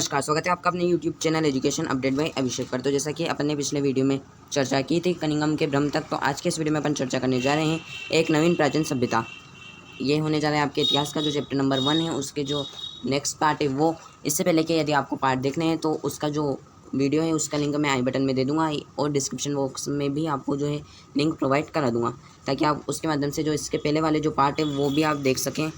नमस्कार, स्वागत है आपका अपने YouTube channel education update by Abhishek पर। तो जैसा कि अपन ने पिछले वीडियो में चर्चा की थी कनिंघम के भ्रम तक, तो आज के इस वीडियो में अपन चर्चा करने जा रहे हैं एक नवीन प्राचीन सभ्यता। ये होने जा रहा है आपके इतिहास का जो चैप्टर नंबर 1 है, उसके जो नेक्स्ट पार्ट है वो। इससे पहले कि यदि आपको पार्ट देखने हैं तो उसका जो वीडियो है उसका लिंक मैं आई बटन में दे दूँगा और डिस्क्रिप्शन बॉक्स में भी आपको जो है लिंक प्रोवाइड करा दूँगा, ताकि आप उसके माध्यम से जो इसके पहले वाले जो पार्ट है वो भी आप देख सकें।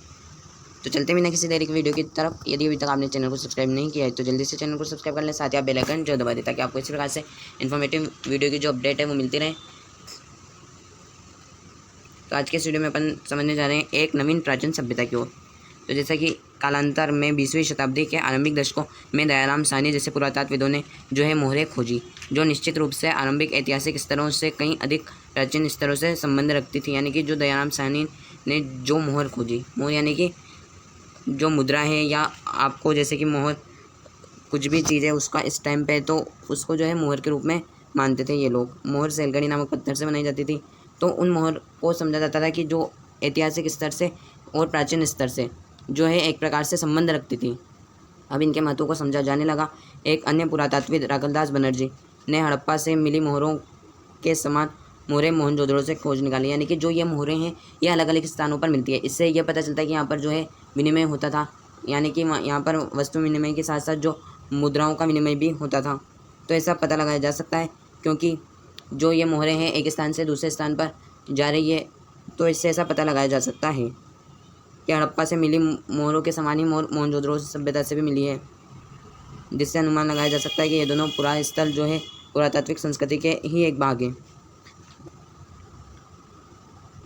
तो चलते बिना किसी देरी की वीडियो की तरफ। यदि अभी तक आपने चैनल को सब्सक्राइब नहीं किया है तो जल्दी से चैनल को सब्सक्राइब कर लें, साथ ही आप बेल आइकन जो दबा दें, ताकि आपको इसी प्रकार से इन्फॉर्मेटिव वीडियो की जो अपडेट है वो मिलती रहे। तो आज के इस वीडियो में अपन समझने जा रहे हैं एक नवीन प्राचीन सभ्यता की ओर। तो जैसा कि कालांतर में 20वीं शताब्दी के आरंभिक दशकों में दयाराम साहनी जैसे पुरातत्वविदों ने जो है मोहरें खोजी, जो निश्चित रूप से आरंभिक ऐतिहासिक स्तरों से कहीं अधिक प्राचीन स्तरों से संबंध रखती थी। यानी कि जो दयाराम साहनी ने जो मोहर खोजी, मोहर यानी कि जो मुद्रा है, या आपको जैसे कि मोहर कुछ भी चीज़ है उसका इस टाइम पे तो उसको जो है मोहर के रूप में मानते थे ये लोग। मोहर सैलगढ़ी नामक पत्थर से बनाई जाती थी, तो उन मोहर को समझा जाता था कि जो ऐतिहासिक स्तर से और प्राचीन स्तर से जो है एक प्रकार से संबंध रखती थी। अब इनके महत्व को समझा जाने लगा। एक अन्य पुरातत्वविद राघवदास बनर्जी ने हड़प्पा से मिली मोहरों के समान मोहरें मोहनजोदड़ो से खोज निकाली। यानी कि जो ये मोहरें हैं ये अलग अलग स्थानों पर मिलती है। इससे यह पता चलता है कि यहाँ पर जो है विनिमय होता था, यानी कि यहाँ पर वस्तु विनिमय के साथ साथ जो मुद्राओं का विनिमय भी होता था। तो ऐसा पता लगाया जा सकता है, क्योंकि जो ये मोहरें हैं एक स्थान से दूसरे स्थान पर जा रही है, तो इससे ऐसा पता लगाया जा सकता है कि हड़प्पा से मिली मोहरों के समान ही मोहर मोहनजोदड़ो सभ्यता से भी मिली है, जिससे अनुमान लगाया जा सकता है कि ये दोनों पुरास्थल जो है पुरातात्विक संस्कृति के ही एक भाग हैं।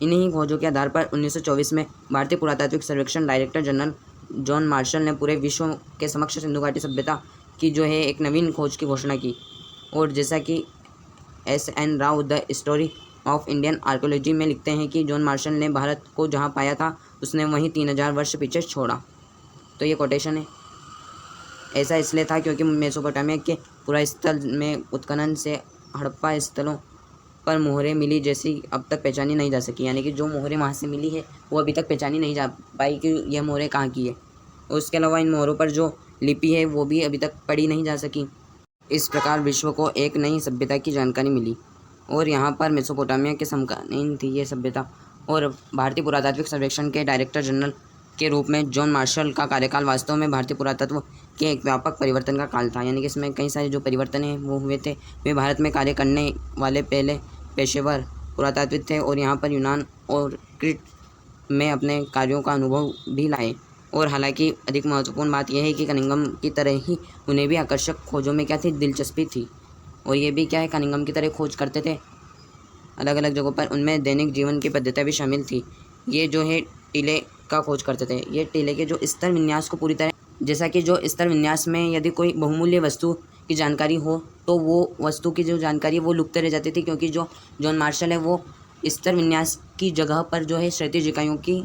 इन्हीं खोजों के आधार पर 1924 में भारतीय पुरातात्विक सर्वेक्षण डायरेक्टर जनरल जॉन मार्शल ने पूरे विश्व के समक्ष सिंधु घाटी सभ्यता की जो है एक नवीन खोज की घोषणा की। और जैसा कि S.N. Rao the story of Indian archaeology में लिखते हैं कि जॉन मार्शल ने भारत को जहां पाया था उसने वहीं 3000 वर्ष पीछे छोड़ा। तो ये कोटेशन है। ऐसा इसलिए था क्योंकि मेसोपोटामिया के पुरास्थल में उत्खनन से हड़प्पा स्थलों पर मोहरें मिली जैसी अब तक पहचानी नहीं जा सकी। यानी कि जो मोहरें वहाँ से मिली है वो अभी तक पहचानी नहीं जा पाई कि यह मोहरें कहाँ की है। उसके अलावा इन मोहरों पर जो लिपि है वो भी अभी तक पढ़ी नहीं जा सकी। इस प्रकार विश्व को एक नई सभ्यता की जानकारी मिली, और यहाँ पर मेसोपोटामिया के समकालीन थी ये सभ्यता। और भारतीय पुरातात्विक सर्वेक्षण के डायरेक्टर जनरल के रूप में जॉन मार्शल का कार्यकाल वास्तव में भारतीय पुरातत्व के एक व्यापक परिवर्तन का काल था। यानी कि इसमें कई सारे जो परिवर्तन हैं वो हुए थे। वे भारत में कार्य करने वाले पहले पेशेवर पुरातत्वविद थे, और यहाँ पर यूनान और क्रीट में अपने कार्यों का अनुभव भी लाए। और हालांकि अधिक महत्वपूर्ण बात यह है कि कनिंघम की तरह ही उन्हें भी आकर्षक खोजों में क्या थी, दिलचस्पी थी। और ये भी क्या है, कनिंघम की तरह खोज करते थे अलग अलग जगहों पर। उनमें दैनिक जीवन की पद्धतियाँ भी शामिल थी। ये जो है टीले का खोज करते थे। ये टीले के जो स्तर विन्यास को पूरी तरह, जैसा कि जो स्तर विन्यास में यदि कोई बहुमूल्य वस्तु की जानकारी हो तो वो वस्तु की जो जानकारी है वो लुप्त रह जाती थी, क्योंकि जो जॉन मार्शल है वो स्तर विन्यास की जगह पर जो है क्षैतिज इकाइयों की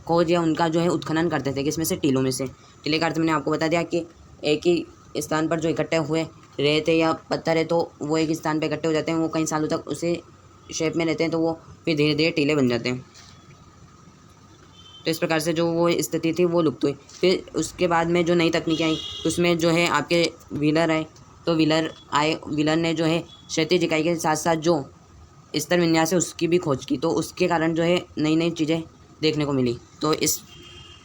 खोज या उनका जो है उत्खनन करते थे, किसमें से, टीलों में से। टीले का अर्थ मैंने आपको बता दिया कि एक ही स्थान पर जो इकट्ठे हुए रेत है या पत्थर है तो वो एक स्थान पर इकट्ठे हो जाते हैं, वो कई सालों तक उसी शेप में रहते हैं, तो वो फिर धीरे धीरे टीले बन जाते हैं। तो इस प्रकार से जो वो स्थिति थी वो लुप्त हुई। फिर उसके बाद में जो नई तकनीकें आई उसमें जो है आपके व्हीलर आए। तो व्हीलर ने जो है क्षैतिज इकाई के साथ साथ जो स्तर विन्यास है उसकी भी खोज की, तो उसके कारण जो है नई नई चीज़ें देखने को मिली। तो इस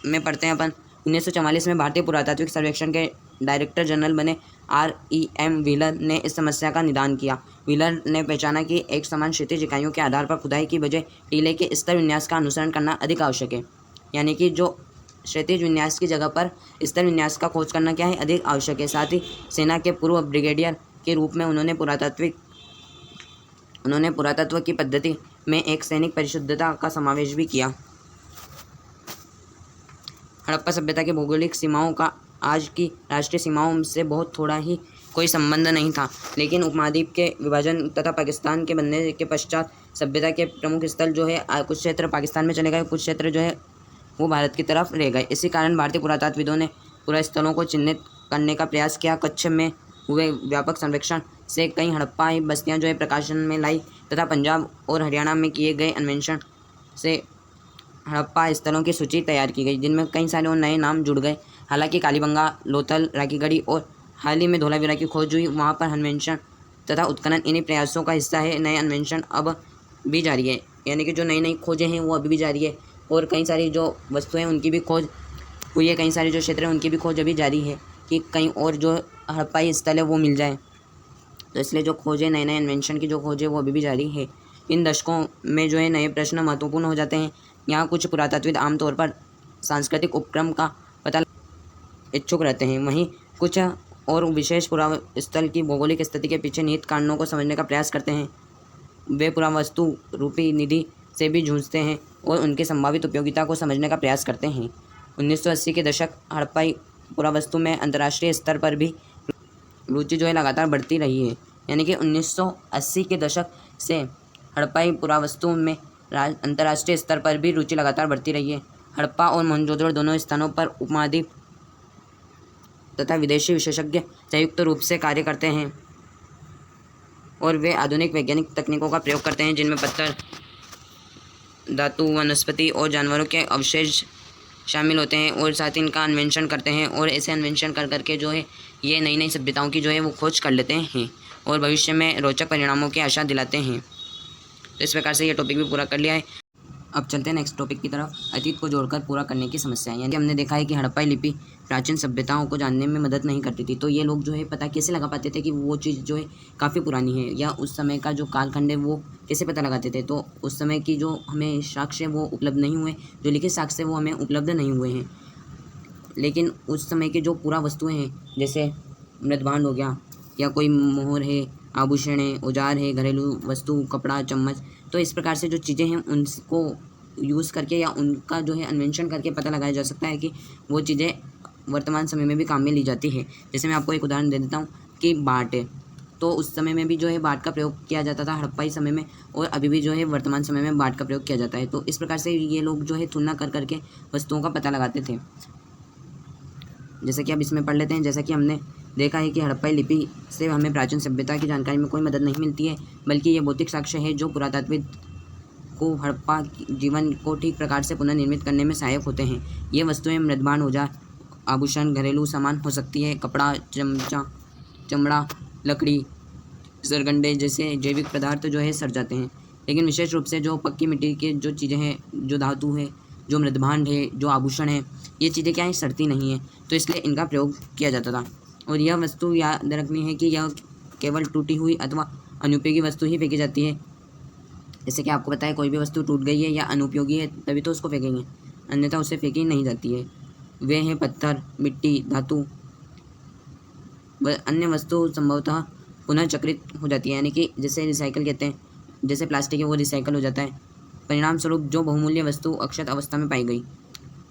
में पढ़ते हैं अपन 1944 में भारतीय पुरातात्विक सर्वेक्षण के डायरेक्टर जनरल बने R.E.M. व्हीलर ने इस समस्या का निदान किया। व्हीलर ने पहचाना कि एक समान क्षैतिज इकाइयों के आधार पर खुदाई की बजाय टीले के स्तर विन्यास का अनुसरण करना अधिक आवश्यक है। यानी कि जो क्षैतिज विन्यास की जगह पर स्तर विन्यास का खोज करना क्या है, अधिक आवश्यक है। साथ ही सेना के पूर्व ब्रिगेडियर के रूप में उन्होंने पुरातत्व की पद्धति में एक सैनिक परिशुद्धता का समावेश भी किया। हड़प्पा सभ्यता के भौगोलिक सीमाओं का आज की राष्ट्रीय सीमाओं से बहुत थोड़ा ही कोई संबंध नहीं था, लेकिन उपमहाद्वीप के विभाजन तथा पाकिस्तान के बनने के पश्चात सभ्यता के प्रमुख स्थल जो है कुछ क्षेत्र पाकिस्तान में चले गए, कुछ क्षेत्र जो है वो भारत की तरफ रह गए। इसी कारण भारतीय पुरातत्वविदों ने पुरास्थलों को चिन्हित करने का प्रयास किया। कच्छ में हुए व्यापक सर्वेक्षण से कई हड़प्पा बस्तियां जो है प्रकाशन में लाई, तथा पंजाब और हरियाणा में किए गए अन्वेषण से हड़प्पा स्थलों की सूची तैयार की गई, जिनमें कई सारे और नए नाम जुड़ गए। हालांकि कालीबंगा, लोथल, राखीगढ़ी और हाल ही में धोलावीरा की खोज हुई, वहाँ पर अन्वेषण तथा उत्खनन इन्हीं प्रयासों का हिस्सा है। नए अन्वेषण अब भी जारी है, यानी कि जो नई नई खोजें हैं वो अभी भी जारी है, और कई सारी जो वस्तुएं हैं उनकी भी खोज हुई है, कई सारे जो क्षेत्र हैं उनकी भी खोज अभी जारी है कि कहीं और जो हड़प्पाई स्थल है वो मिल जाए। तो इसलिए जो खोज है, नए नए इन्वेंशन की जो खोज है वो अभी भी जारी है। इन दशकों में जो है नए प्रश्न महत्वपूर्ण हो जाते हैं। यहाँ कुछ पुरातत्वविद आमतौर पर सांस्कृतिक उपक्रम का पता इच्छुक रहते हैं, वहीं कुछ और विशेष पुरास्थल की भौगोलिक स्थिति के पीछे निहित कारणों को समझने का प्रयास करते हैं। वे पुरावस्तु रूपी निधि से भी जूझते हैं और उनकी संभावित उपयोगिता को समझने का प्रयास करते हैं। 1980 के दशक हड़प्पाई पुरावस्तु में अंतर्राष्ट्रीय स्तर पर भी रुचि जो है लगातार बढ़ती रही है, यानी कि 1980 के दशक से हड़प्पाई पुरावस्तु में अंतर्राष्ट्रीय स्तर पर भी रुचि लगातार बढ़ती रही है। हड़प्पा और मोहनजोदड़ो दोनों स्थानों पर उपमहाद्वीप तथा विदेशी विशेषज्ञ संयुक्त रूप से कार्य करते हैं और वे आधुनिक वैज्ञानिक तकनीकों का प्रयोग करते हैं, जिनमें पत्थर, धातु, वनस्पति और जानवरों के अवशेष शामिल होते हैं, और साथ ही इनका अन्वेषण करते हैं, और ऐसे अन्वेषण कर करके जो है ये नई नई सभ्यताओं की जो है वो खोज कर लेते हैं और भविष्य में रोचक परिणामों की आशा दिलाते हैं। तो इस प्रकार से ये टॉपिक भी पूरा कर लिया है। अब चलते हैं नेक्स्ट टॉपिक की तरफ, अतीत को जोड़कर पूरा करने की समस्याएं। यानी हमने देखा है कि हड़प्पाई लिपि प्राचीन सभ्यताओं को जानने में मदद नहीं करती थी, तो ये लोग जो है पता कैसे लगा पाते थे कि वो चीज़ जो है काफ़ी पुरानी है, या उस समय का जो कालखंड है वो कैसे पता लगाते थे। तो उस समय की जो हमें साक्ष्य वो उपलब्ध नहीं हुए, जो लिखित साक्ष्य वो हमें उपलब्ध नहीं हुए हैं, लेकिन उस समय के जो पूरा वस्तुएँ हैं, जैसे मृदभांड हो गया, या कोई मोहर है, आभूषण है, औजार है, घरेलू वस्तु, कपड़ा, चम्मच, तो इस प्रकार से जो चीज़ें हैं उनको यूज़ करके या उनका जो है अन्वेषण करके पता लगाया जा सकता है कि वो चीज़ें वर्तमान समय में भी काम में ली जाती है। जैसे मैं आपको एक उदाहरण दे देता हूँ कि बाट है, तो उस समय में भी जो है बाट का प्रयोग किया जाता था हड़प्पाई समय में, और अभी भी जो है वर्तमान समय में बाट का प्रयोग किया जाता है। तो इस प्रकार से ये लोग जो है तुलना कर करके वस्तुओं का पता लगाते थे। जैसे कि अब इसमें पढ़ लेते हैं। जैसा कि हमने देखा है कि हड़प्पाई लिपि से हमें प्राचीन सभ्यता की जानकारी में कोई मदद नहीं मिलती है, बल्कि ये भौतिक साक्ष्य है जो पुरातत्वविद को हड़प्पा जीवन को ठीक प्रकार से पुनर्निर्मित करने में सहायक होते हैं। ये वस्तुएं मृदभांड, औजार, आभूषण, घरेलू सामान हो सकती है, कपड़ा, चमड़ा, लकड़ी, सरगंडे जैसे जैविक पदार्थ जो है सड़ जाते हैं। लेकिन विशेष रूप से जो पक्की मिट्टी के जो चीज़ें हैं, जो धातु है, जो मृदभांड है, जो आभूषण है, ये चीज़ें क्या है, सड़ती नहीं है, तो इसलिए इनका प्रयोग किया जाता था। और यह वस्तु याद रखनी है कि यह केवल टूटी हुई अथवा अनुपयोगी वस्तु ही फेंकी जाती है। जैसे कि आपको पता है कोई भी वस्तु टूट गई है या अनुपयोगी है तभी तो उसको फेंकेंगे, अन्यथा उसे फेंकी नहीं जाती है। वे हैं पत्थर, मिट्टी, धातु व अन्य वस्तु संभवतः पुनः चक्रित हो जाती है, यानी कि जैसे रिसाइकल कहते हैं, जैसे प्लास्टिक है वो रिसाइकल हो जाता है। परिणाम स्वरूप जो बहुमूल्य वस्तु अक्षत अवस्था में पाई गई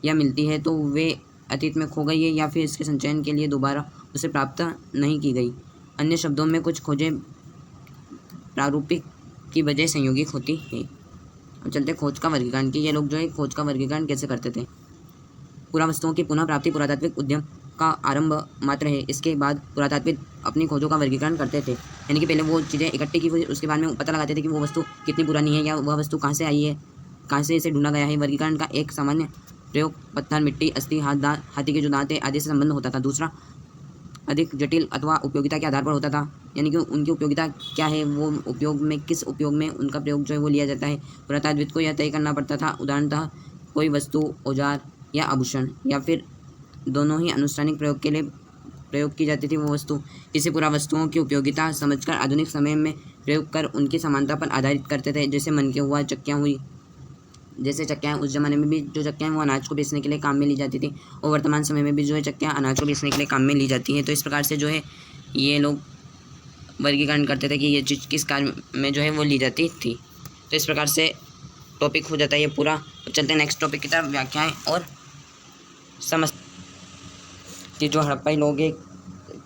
या मिलती है, तो वे अतीत में खो गई है या फिर इसके संचयन के लिए दोबारा उसे प्राप्त नहीं की गई। अन्य शब्दों में कुछ खोजें प्रारूपिक की वजह संयोगिक होती है। अब चलते खोज का वर्गीकरण की। ये लोग जो है खोज का वर्गीकरण कैसे करते थे। पुरावस्तुओं की पुनः प्राप्ति पुरातात्विक उद्यम का आरंभ मात्र है। इसके बाद पुरातात्विक अपनी खोजों का वर्गीकरण करते थे, यानी कि पहले वो चीज़ें इकट्ठी की, उसके बाद में पता लगाते थे कि वो वस्तु कितनी पुरानी है या वह वस्तु कहाँ से आई है, कहाँ से इसे ढूंढा गया है। वर्गीकरण का एक सामान्य प्रयोग पत्थर, मिट्टी, अस्थि, हाथी के जो दांत है आदि से संबंध होता था। दूसरा अधिक जटिल अथवा उपयोगिता के आधार पर होता था, यानी कि उनकी उपयोगिता क्या है, वो उपयोग में किस उपयोग में उनका प्रयोग जो है वो लिया जाता है। पुरातत्वविद को यह तय करना पड़ता था। उदाहरणतः कोई वस्तु, औजार या आभूषण या फिर दोनों ही अनुष्ठानिक प्रयोग के लिए प्रयोग की जाती थी। वो वस्तु किसी पुरावस्तुओं की उपयोगिता समझकर आधुनिक समय में प्रयोग कर उनकी समानता पर आधारित करते थे। जैसे मनके हुआ, चक्कियाँ हुई, जैसे चक्कियाँ उस ज़माने में भी जो चक्कियाँ वो अनाज को बेचने के लिए काम में ली जाती थी, और वर्तमान समय में भी जो है चक्कियाँ अनाज को बेचने के लिए काम में ली जाती हैं। तो इस प्रकार से जो है ये लोग वर्गीकरण करते थे कि ये चीज़ किस कार्य में जो है वो ली जाती थी। तो इस प्रकार से टॉपिक हो जाता है ये पूरा। तो चलते हैं नेक्स्ट टॉपिक की तरफ, व्याख्याएँ और समझ कि जो हड़प्पाई लोग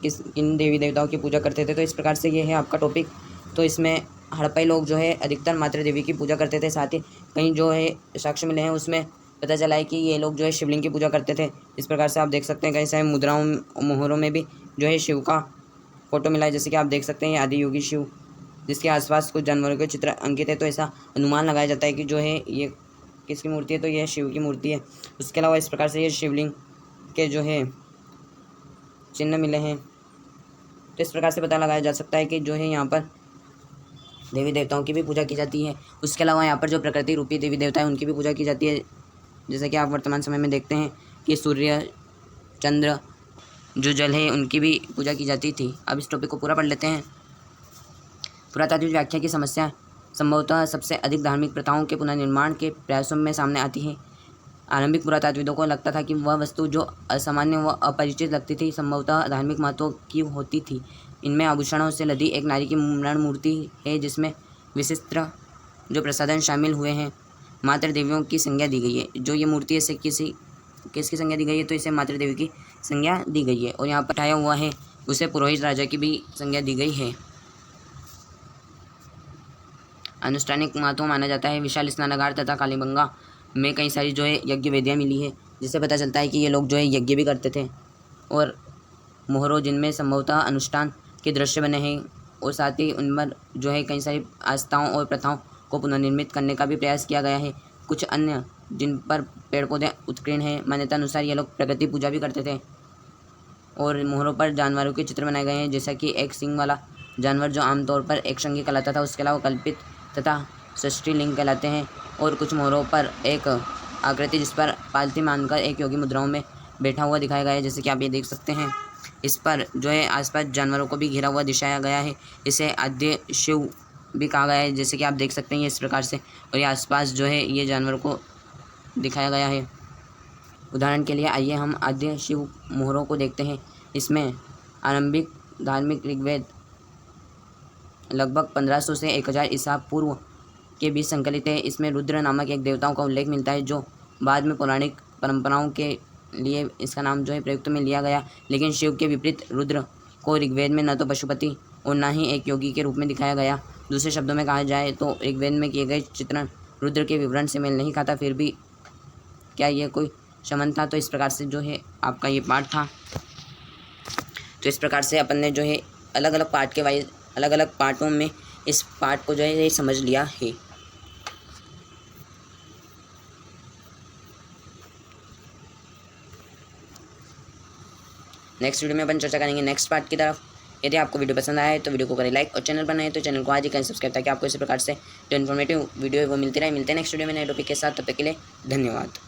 किन देवी देवताओं की पूजा करते थे। तो इस प्रकार से ये है आपका टॉपिक। तो इसमें हड़प्पाई लोग जो है अधिकतर मातृ देवी की पूजा करते थे। साथ ही कहीं जो है साक्ष्य मिले हैं उसमें पता चला है कि ये लोग जो है शिवलिंग की पूजा करते थे। इस प्रकार से आप देख सकते हैं कई सारे मुद्राओं मोहरों में भी जो है शिव का फोटो मिला है। जैसे कि आप देख सकते हैं ये आदि योगी शिव, जिसके आसपास कुछ जानवरों के चित्र अंकित है। तो ऐसा अनुमान लगाया जाता है कि जो है ये किसकी मूर्ति है, तो यह शिव की मूर्ति है। उसके अलावा इस प्रकार से ये शिवलिंग के जो है चिन्ह मिले हैं। तो इस प्रकार से पता लगाया जा सकता है कि जो है यहाँ पर देवी देवताओं की भी पूजा की जाती है। उसके अलावा यहाँ पर जो प्रकृति रूपी देवी देवता है उनकी भी पूजा की जाती है। जैसा कि आप वर्तमान समय में देखते हैं कि सूर्य, चंद्र, जो जल है, उनकी भी पूजा की जाती थी। अब इस टॉपिक को पूरा पढ़ लेते हैं। पुरातात्विक व्याख्या की समस्या संभवतः सबसे अधिक धार्मिक प्रथाओं के पुनर्निर्माण के प्रयासों में सामने आती है। आरंभिक पुरातात्विदों को लगता था कि वह वस्तु जो असामान्य व अपरिचित लगती थी संभवतः धार्मिक महत्व की होती थी। इनमें आभूषणों से लदी एक नारी की मृण मूर्ति है जिसमें विशिष्ट जो प्रसाधन शामिल हुए हैं। मातृ देवियों की संज्ञा दी गई है। जो ये मूर्ति है किसकी संज्ञा दी गई है? तो इसे मातृ देवी की संज्ञा दी गई है। और यहाँ पर उठाया हुआ है उसे पुरोहित राजा की भी संज्ञा दी गई है। अनुष्ठानिक महत्व माना जाता है। विशाल स्नानागार तथा कालीबंगा में कई सारी जो है यज्ञ वेदियाँ मिली है, जिससे पता चलता है कि ये लोग जो है यज्ञ भी करते थे। और मोहरों जिनमें संभवतः अनुष्ठान के दृश्य बने हैं, और साथ ही उन पर जो है कई सारी आस्थाओं और प्रथाओं को पुनर्निर्मित करने का भी प्रयास किया गया है। कुछ अन्य जिन पर पेड़ पौधे उत्कीर्ण हैं, मान्यता अनुसार ये लोग प्रकृति पूजा भी करते थे। और मोहरों पर जानवरों के चित्र बनाए गए हैं, जैसा कि एक सींग वाला जानवर जो आमतौर पर एक श्रृंगी कहलाता था, उसके अलावा कल्पित तथा षष्ठी लिंग कहलाते हैं। और कुछ मोहरों पर एक आकृति जिस पर पालथी मानकर एक योगी मुद्राओं में बैठा हुआ दिखाया गया है, जैसे कि आप ये देख सकते हैं। इस पर जो है आसपास जानवरों को भी घिरा हुआ दिखाया गया है। इसे आद्य शिव भी कहा गया है, जैसे कि आप देख सकते हैं इस प्रकार से। और ये आसपास जो है ये जानवरों को दिखाया गया है। उदाहरण के लिए आइए हम आद्य शिव मोहरों को देखते हैं। इसमें आरंभिक धार्मिक ऋग्वेद लगभग 1500 से 1000 ईसा पूर्व के बीच संकलित है। इसमें रुद्र नामक एक देवताओं का उल्लेख मिलता है, जो बाद में पौराणिक परंपराओं के लिए इसका नाम जो है प्रयुक्त में लिया गया। लेकिन शिव के विपरीत रुद्र को ऋग्वेद में न तो पशुपति और न ही एक योगी के रूप में दिखाया गया। दूसरे शब्दों में कहा जाए तो ऋग्वेद में किए गए चित्रण रुद्र के विवरण से मेल नहीं खाता। फिर भी क्या ये कोई शमन था? तो इस प्रकार से जो है आपका ये पार्ट था। तो इस प्रकार से अपन ने जो है अलग अलग पार्ट के वाइज अलग अलग पार्टों में इस पार्ट को जो है ये समझ लिया है। नेक्स्ट वीडियो में अपन चर्चा करेंगे नेक्स्ट पार्ट की तरफ। यदि आपको वीडियो पसंद आए तो वीडियो को करें लाइक, और चैनल पर नए तो चैनल को आज ही करें सब्सक्राइब, ताकि आपको इसी प्रकार से जो इन्फॉर्मेटिव वीडियो है वो मिलती रहे। मिलते हैं नेक्स्ट वीडियो में नए टॉपिक के साथ। तब तक के लिए धन्यवाद।